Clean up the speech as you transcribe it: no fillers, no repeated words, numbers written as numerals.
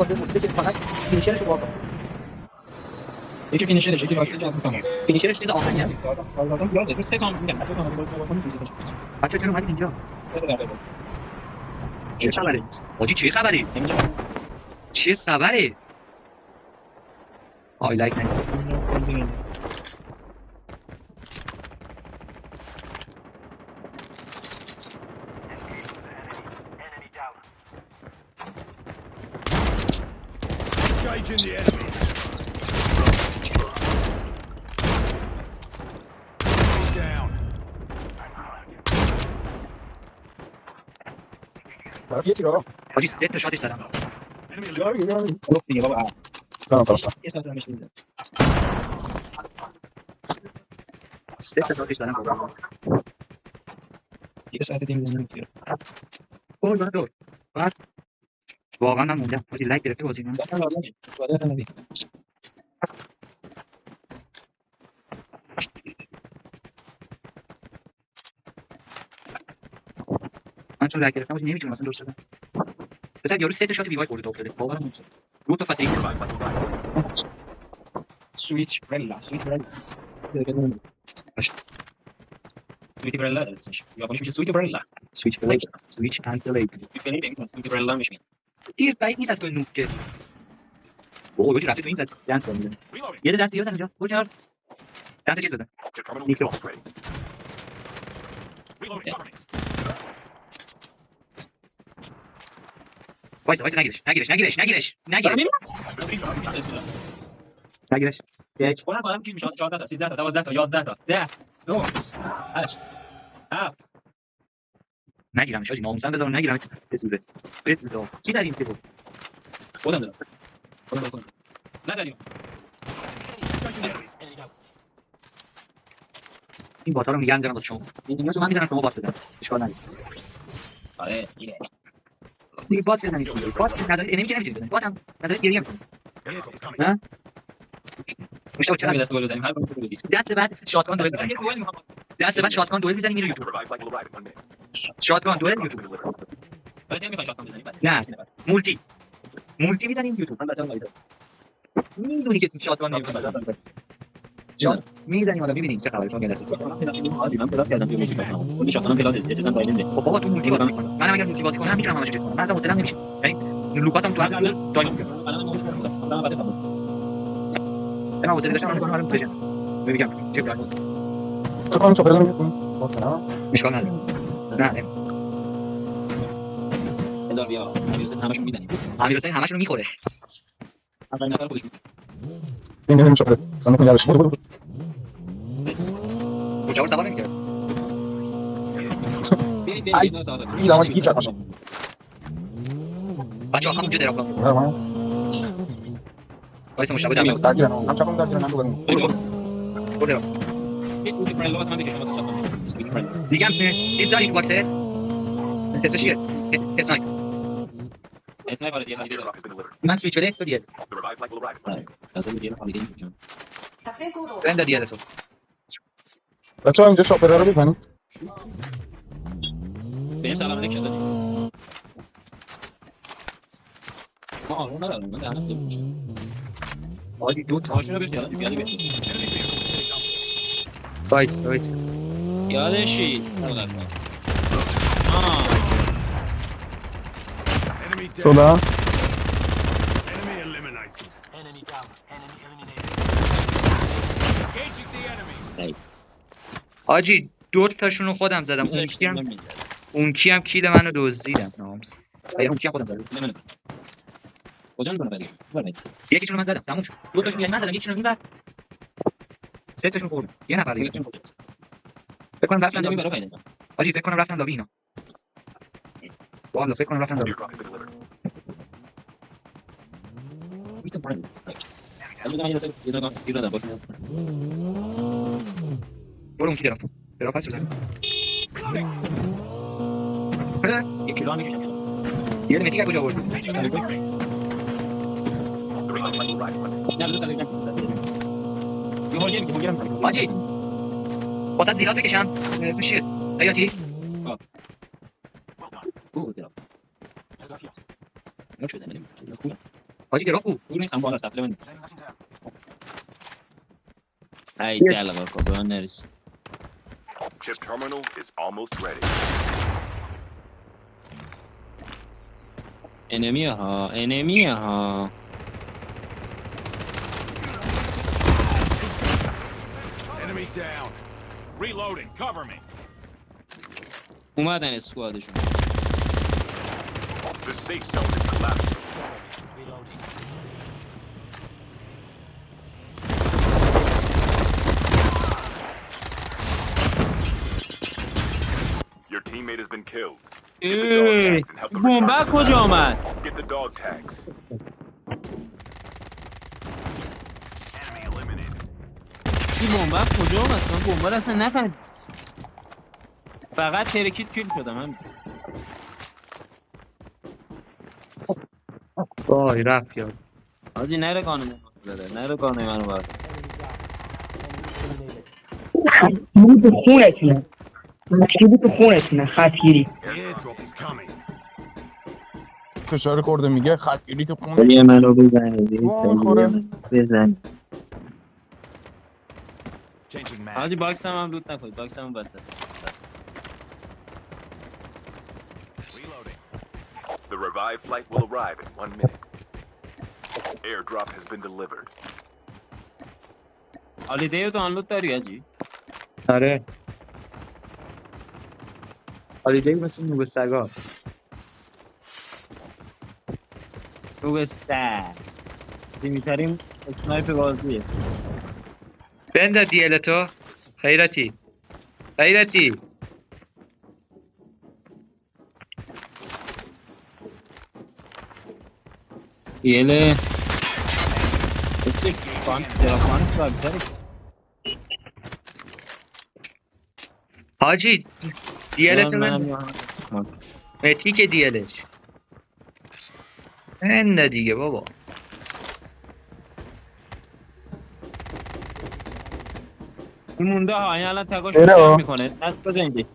واسه موسیقی که فقط فینیشرش رو بار کنه. یکی فینیشرش یکی واسه جان میکنه. فینیشرش چیز آخری هست. آدم یاد تو سه کام میگم سه کام بازی بکنی تو سه. بچا چرا اومدید اینجا؟ چه خبره؟ حاجی چه خبره؟ چه خبره؟ آی لایک نگید. Engaging the enemy. Down. یکی رو حاجی 3 تا شاتش زدم. Enemy گفت دیگه بابا. سلام. یه ساعت رمش میده. 3 تا شاتش زدم. یه ساعت دیگه نمیگیره. اوه من دور. بعد واقعا من موندم. حاجی لایک گرفته بازی من. وادار نمیدی. من چون لایک گرفتم حاجی نمیتونم اصلا درست بدم. بذار یارو 3 تا شات بی وای خورده تا افتاده. باورم نمیشه. دو تا فاصله سویچ برلا باشه. سویچ برلا اسمش یابانیش میشه سویچ برلا سویچ بلیک سویچ اکتیویت میگه نمیدونم سویچ برلا میشه دیگه بعید نیست از تو نوک که اوه حاجی رفته تو این زد دنس میزنه Reloading. یه دست دیگه بزن اینجا برو دنس چیز بزن Terminal Nico. control ready. Reloading. Cover me. وایس نگیرش یک قرآن قلم کی میشه 14 تا 13 تا 12 تا 11 تا 10 9 8 7 نگیرمش حاجی ناموسن بذار نگیرم بسوزه کی داریم که خودم دادم خودم نداریم این باتا رو میگن دارم واسه شما این من میذارم شما بات بزنید اشکال نداره آره اینه دیگه بات بزنید بات نداره انمی که نمیتونید بزنید بات هم نداره گریه میکنه Airdrop's coming. ها مشتاق چرا چرا دست گل بزنیم هر کدوم رو بگید دست بعد شاتگان دوئل میزنید دست بعد شاتگان دوئل میزنید میره یوتیوب Revive flight will arrive in 1 minute. شاتگان دوئل یوتیوب ولی نمیخوای شات بزنیم نه مولتی میزنیم یوتیوب من بچه‌ها نمیدونم میدونی که شاتگان نمیزنیم شات میزنیم حالا ببینیم چه خبره تو دست تو من پیدا کردم توی موزیک کنم اون شاتون پیدا اجازه دایلنده خب بابا تو مولتی بازی میکنم منم اگر مولتی بازی کنم میتونم همش کنم من اصلا حوصله‌ام نمیشه یعنی لوکاس هم تو هر دایموند کنم الان موزیک کنم من بعد فهمیدم من حوصله داشتم میکنم الان پرژن میگم چه کار چه کنم چه پیدا میکنم واسه اشکال نداره نه ادار بیا همشون میدنیم امیرحسین همشون رو میخوره اولین نفر خودش این نمیشه شده سن کنم یادش برو کوچه‌ور سوار نمی‌کرد این داماش گیر کرد باشه بچه‌ها همونجا دراب کن من وایس مشابه دراب درگیرم هم چقدر درگیرم هم دوباره برو دراب دیگه هم چیز داری تو باکست اسمش چیه اسنایپ من سویچ بده تو دیگه The revive flight will arrive in 1 minute. بنده دیگه تو بچه‌ها اینجا چاپر رو بزنید بهم سلام علیکم دادی ما آروم ندارم من دهنم دیگه میشه عادی دو تا ماشین رو بهش یادی بیادی بهش وایس یادشی Enemy dead. شده Enemy eliminated. Enemy down. Enemy eliminated. Engaging the enemy. حاجی دو تاشون رو خودم زدم اون کی هم کیل منو دزدیدم نامس اون کی هم خودم زدم کجا میکنه بعدی یکیشون من زدم تموم شد دو تاشون یعنی من زدم یکیشون اینور سه تاشون خوردم یه نفر دیگه فکر کنم رفتن نمی لابی برای فایده حاجی فکر کنم رفتن لابی اینا والله فکر کنم رفتن لابی Airdrop has been delivered. میتونم پرند الان من یه دادم باشه برو اون کی درا پس بزن یکی رو هم میکشم یه متیک کجا آوردی The revive flight will arrive in 1 minute. نه لسه نمیدونم یه هولگیم حاجی واسه زیرات بکشم اسمش چیه حیاتی اوه دیدم نه شده نمیدونم خوبه حاجی گراه کو دور نیستم بالا سفله من Sending machine gun. ای دلقا که به من نرسید Chip terminal is almost ready. انمیه ها Enemy down. Reloading. Cover me. اومدن اسکوادشون The safe zone is collapsing. Reloading. Your teammate has been killed. ای بمبه کجا آمد Get the dog tags. Enemy eliminated. این بمبه کجا آمد من بمبه رو اصلا نفهمیدم فقط ترکید کیل شدم هم وای رفت یاد حاجی نره گانه منو بار خطگیری تو خونتونه خطگیری تو خونتونه خطگیری The airdrop is coming. فشار خورده میگه خطگیری تو خونه. ولی منو بزنید وای خوره. بزن Changing mag. حاجی باکس هم لوت نکنید باکس هم بده Reloading. The revived flight will arrive in 1 minute. Airdrop has been delivered. هالیدی رو دانلود داری حاجی آره هالیدی مثل نوب سگاست روبستر دیمیترین اسنایپ بازیه بنده دیلتو خیرتی یله بسی فان تلفن بازاری حاجی دیلتو من من متی که دیلش بنده دیگه بابا این مونده ها این الان تگاش اینا. میکنه دست بزنید